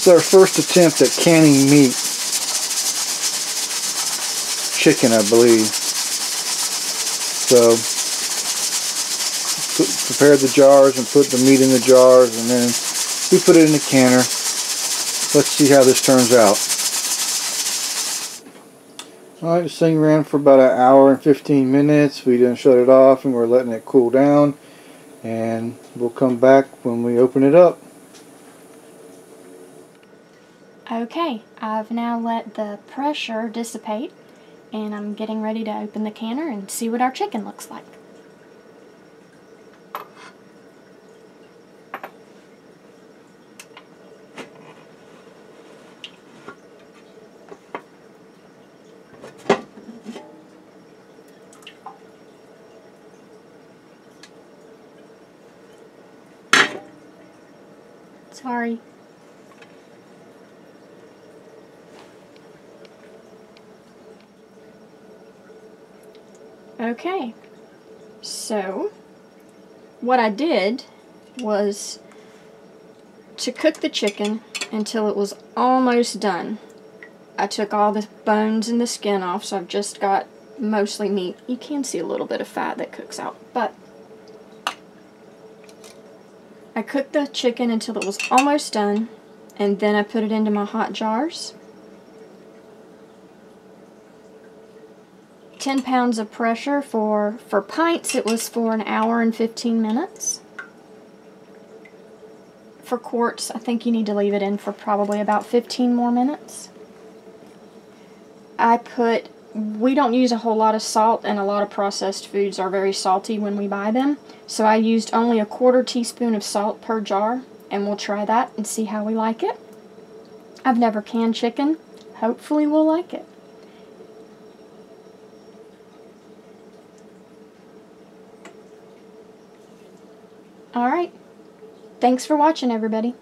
This is our first attempt at canning meat. Chicken, I believe. So, prepare the jars and put the meat in the jars, and then we put it in the canner. Let's see how this turns out. Alright, this thing ran for about an hour and 15 minutes. We didn't shut it off and we're letting it cool down. And we'll come back when we open it up. Okay, I've now let the pressure dissipate and I'm getting ready to open the canner and see what our chicken looks like. Sorry. Okay, so what I did was to cook the chicken until it was almost done. I took all the bones and the skin off, so I've just got mostly meat. You can see a little bit of fat that cooks out, but I cooked the chicken until it was almost done, and then I put it into my hot jars. 10 pounds of pressure for pints, it was for an hour and 15 minutes. For quarts, I think you need to leave it in for probably about 15 more minutes. We don't use a whole lot of salt, and a lot of processed foods are very salty when we buy them. So I used only a 1/4 teaspoon of salt per jar, and we'll try that and see how we like it. I've never canned chicken. Hopefully we'll like it. Alright, thanks for watching, everybody.